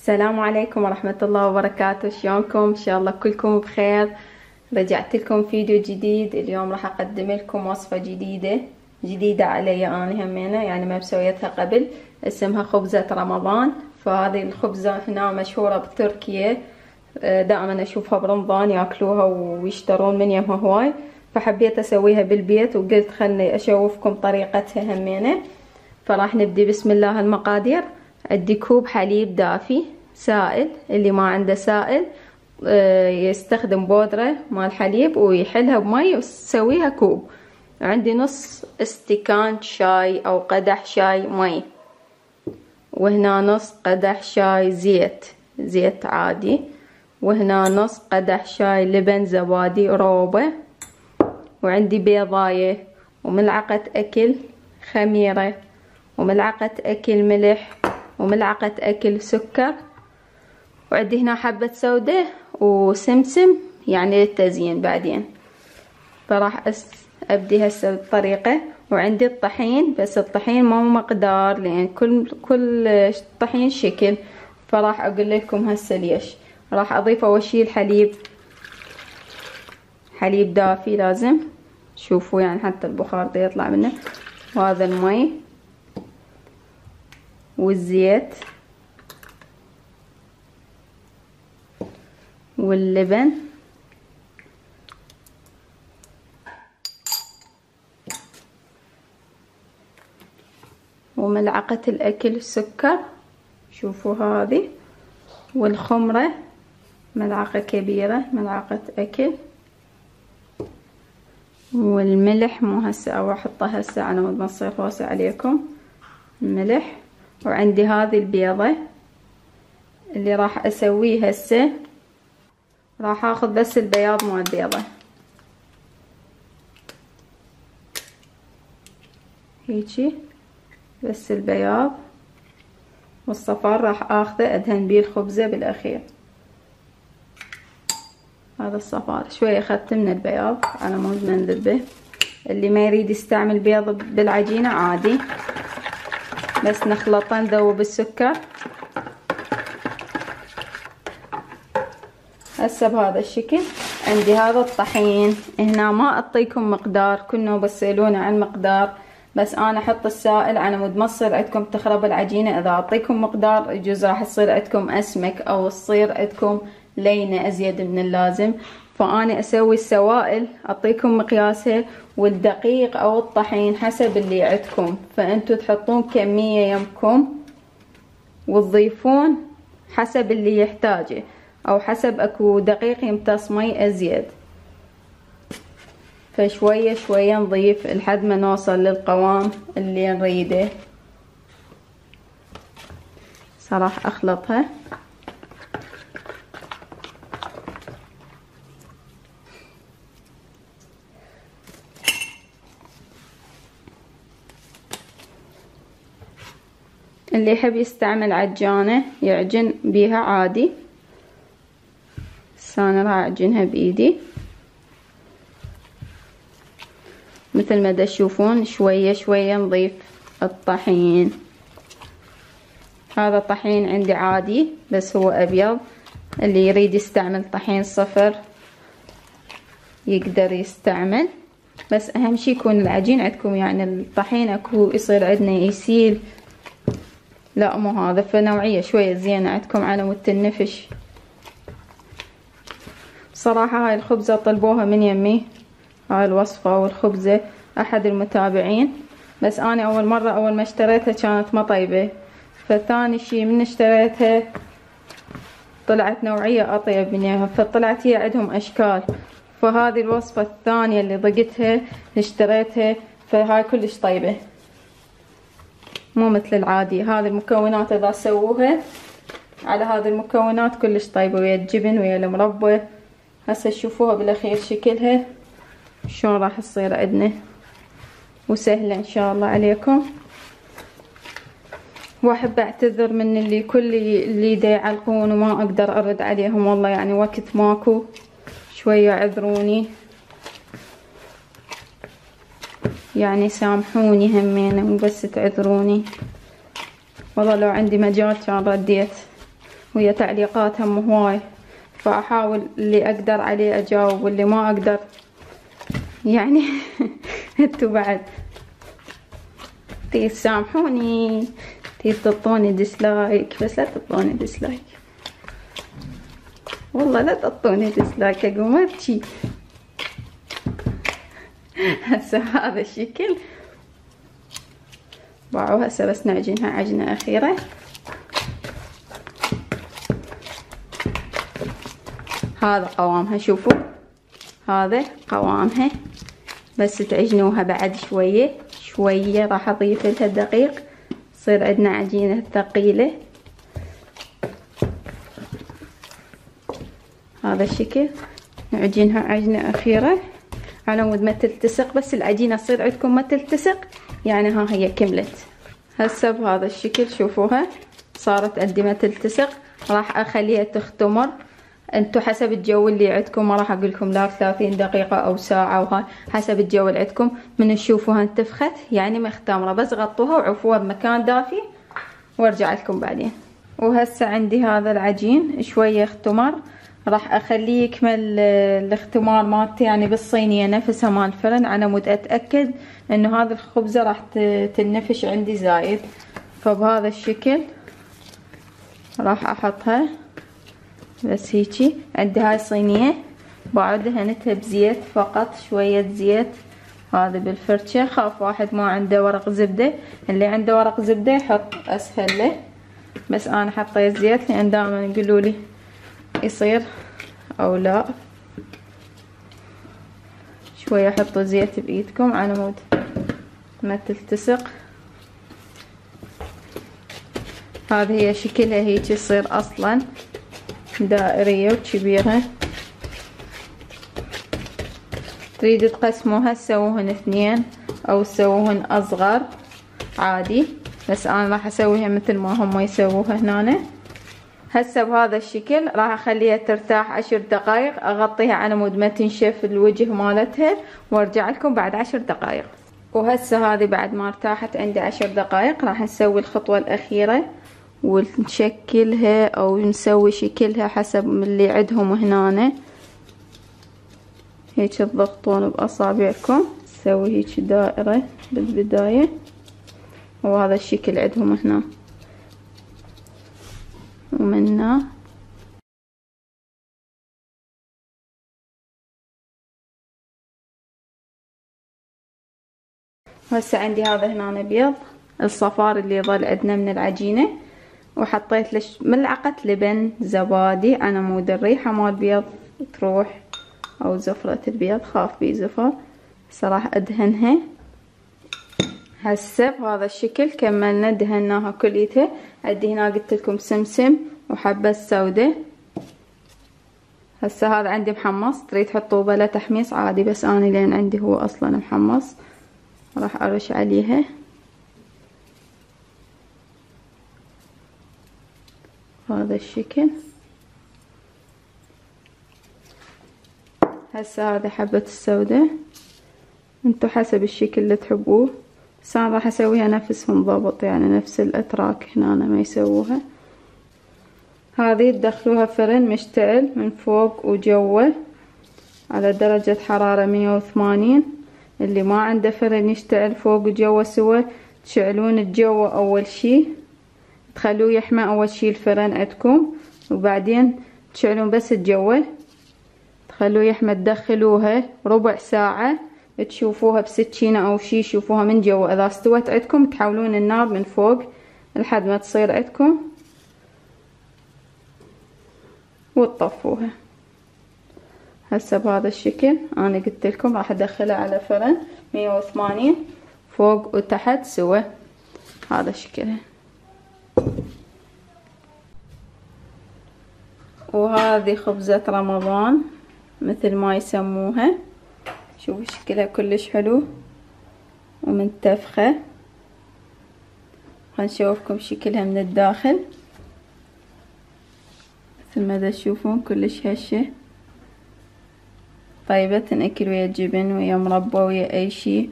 السلام عليكم ورحمة الله وبركاته. شلونكم؟ ان شاء الله كلكم بخير. رجعت لكم فيديو جديد. اليوم راح اقدم لكم وصفة جديدة علي انا همينة، يعني ما مسويتها قبل. اسمها خبزة رمضان. فهذه الخبزة هنا مشهورة بتركيا، دائما اشوفها برمضان ياكلوها ويشترون من يمها هواي، فحبيت اسويها بالبيت وقلت خلني اشوفكم طريقتها همينة. فراح نبدي. بسم الله. المقادير: عندي كوب حليب دافي سائل، اللي ما عنده سائل يستخدم بودرة مال حليب ويحلها بمي ويسويها كوب. عندي نص استكان شاي او قدح شاي مي، وهنا نص قدح شاي زيت عادي، وهنا نص قدح شاي لبن زبادي روبة، وعندي بيضاية وملعقة اكل خميرة وملعقة اكل ملح وملعقة اكل سكر، وعندي هنا حبة سودة وسمسم يعني للتزيين بعدين. فراح ابدي هسه بالطريقة. وعندي الطحين، بس الطحين مو مقدار لان كل طحين شكل، فراح اقول لكم هسه ليش. راح اضيف اول شي حليب دافي لازم شوفوا، يعني حتى البخار دا يطلع منه، وهذا المي والزيت واللبن وملعقة الأكل السكر، شوفوا هذه، والخمرة ملعقة كبيرة، ملعقة أكل، والملح مو هسه أو أحطها هسه على مود ما تصير فوسة عليكم الملح. وعندي هذه البيضة اللي راح أسويه هسه. راح أخذ بس البياض مال البيضة هيجي، بس البياض، والصفار راح اخذه ادهن بيه الخبزة بالاخير. هذا الصفار شوية اخذت من البياض على مود ما نذبه. اللي ما يريد يستعمل بيض بالعجينة عادي، بس نخلطه نذوب السكر. هسه بهذا الشكل. عندي هذا الطحين هنا، ما اعطيكم مقدار، كنوا بسألونا عن مقدار، بس انا احط السائل على مود ما تصير عندكم تخرب العجينة. اذا اعطيكم مقدار يجوز راح تصير عندكم اسمك او تصير عندكم لينة ازيد من اللازم. فاني اسوي السوائل اعطيكم مقياسها، والدقيق او الطحين حسب اللي عندكم، فانتوا تحطون كمية يمكم وتضيفون حسب اللي يحتاجه، او حسب اكو دقيق يمتص مي ازيد. فشوية شوية نضيف لحد ما نوصل للقوام اللي نريده. راح اخلطها. اللي يحب يستعمل عجانة يعجن بيها عادي، بس انا راح اعجنها بايدي مثل ما تشوفون. شوية شوية نضيف الطحين. هذا طحين عندي عادي بس هو ابيض، اللي يريد يستعمل طحين صفر يقدر يستعمل، بس اهم شي يكون العجين عندكم، يعني الطحين اكو يصير عندنا يسيل، لا مو هذا. فنوعية شوية زينة عندكم على مود النفش. صراحة هاي الخبزة طلبوها من يمي، هاي الوصفة والخبزة احد المتابعين، بس انا اول ما اشتريتها كانت ما طيبة، فثاني شي من اشتريتها طلعت نوعية اطيب منها، فطلعت هي عندهم اشكال. فهذه الوصفة الثانية اللي ضقتها اشتريتها، فهاي كلش طيبة مو مثل العادي. هذه المكونات اذا سووها على هذه المكونات كلش طيبة، ويا الجبن ويا المربى. هسه تشوفوها بالاخير شكلها شلون راح تصير عندنا، وسهلة ان شاء الله عليكم. واحب اعتذر من كل اللي دا يعلقون وما اقدر ارد عليهم، والله يعني وقت ماكو، شوية عذروني يعني، سامحوني همينة، مو بس تعذروني. والله لو عندي مجال كان رديت ويا تعليقات هم هواي، فأحاول اللي أقدر عليه أجاوب، واللي ما أقدر يعني انتو بعد تسامحوني، تعطوني ديسلايك، بس لا تعطوني ديسلايك، والله لا تعطوني ديسلايك اقوم ابكي. هسه هذا الشكل باعوا. هسه بس نعجنها عجنة أخيرة. هذا قوامها، شوفوا هذا قوامها، بس تعجنوها بعد شوية شوية. راح أضيف لها الدقيق، تصير عندنا عجينة ثقيلة. هذا الشكل نعجنها عجنة أخيرة على مود ما تلتصق، بس العجينة تصير عندكم ما تلتصق، يعني ها هي كملت. هسه بهذا الشكل شوفوها صارت عندي ما تلتصق. راح أخليها تختمر، انتو حسب الجو اللي عندكم، ما راح اقول لكم لا 30 دقيقة او ساعة، وهاي حسب الجو اللي عندكم. من تشوفوها انتفخت يعني مختمرة، بس غطوها وعفوها بمكان دافي وارجع لكم بعدين. وهسه عندي هذا العجين شوية اختمر، راح اخليه يكمل الاختمار مالتي يعني بالصينية نفسها مال الفرن، على مود اتأكد انه هذا الخبزة راح تنفش عندي زايد. فبهذا الشكل راح احطها بس هيجي. عندي هاي صينية بعد دهنتها بزيت فقط، شوية زيت هذا بالفرشة. خاف واحد ما عنده ورق زبدة، اللي عنده ورق زبدة يحط اسهل له، بس انا حطيت زيت لان دائما يقولوا لي يصير او لا. شوية حطوا زيت بايدكم على مود ما تلتصق. هذه هي شكلها هيك تصير اصلا دائرية وكبيرة. تريدوا تقسموها تسووهن 2 او تسووهن اصغر عادي، بس انا راح اسويها مثل ما هم يسووها هنا. هسه بهذا الشكل راح اخليها ترتاح 10 دقائق، اغطيها على مود ما تنشف الوجه مالتها، وارجع لكم بعد 10 دقائق. وهسه هذه بعد ما ارتاحت عندي 10 دقائق راح نسوي الخطوة الاخيرة ونشكلها او نسوي شكلها حسب اللي عندهم هنا. هيك تضغطون باصابعكم تسوي هيك دائرة بالبداية، وهذا الشكل عندهم هنا ومنا. هسه عندي هذا هنا بيض الصفار اللي يظل عندنا من العجينة، وحطيت له ملعقة لبن زبادي على مود الريحة مال البيض تروح، او زفرة البيض خاف بي زفر. هسه راح ادهنها. هسه بهذا الشكل كملنا دهناها كليتها. عندي هنا قلت لكم سمسم وحبة سودة. هسه هذا عندي محمص، تريد تحطوه بلا تحميص عادي، بس انا لين عندي هو اصلا محمص راح ارش عليها. هذا الشكل. هسه هذا حبة السودة، انتو حسب الشكل اللي تحبوه، بس انا راح اسويها نفسهم ضبط، يعني نفس الاتراك هنا ما يسووها. هذه تدخلوها فرن مشتعل من فوق وجوه على درجة حرارة 180. اللي ما عنده فرن يشتعل فوق وجوه سوا، تشعلون الجو اول شي، تخلوه يحمى اول شي الفرن عندكم، وبعدين تشعلون بس الجو تخلوه يحمى. تدخلوها ربع ساعة تشوفوها بسكينة او شي، شوفوها من جوا. اذا استوت عندكم تحولون النار من فوق لحد ما تصير عندكم وتطفوها. هسه بهذا الشكل انا قلت لكم راح ادخلها على فرن 180 فوق وتحت سوا. هذا شكلها. وهذه خبزة رمضان مثل ما يسموها. شوفوا شكلها كلش حلو ومنتفخة. هنشوفكم شكلها من الداخل مثل ما تشوفون كلش هشة طيبة، تنأكل ويا جبن ويا مربى ويا اي شي.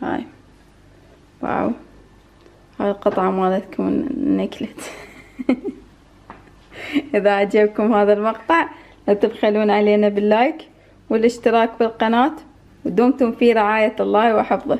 هاي واو. هاي القطعة مالتكم النكلت. إذا عجبكم هذا المقطع لا تبخلون علينا باللايك والاشتراك بالقناة، ودمتم في رعاية الله وحفظه.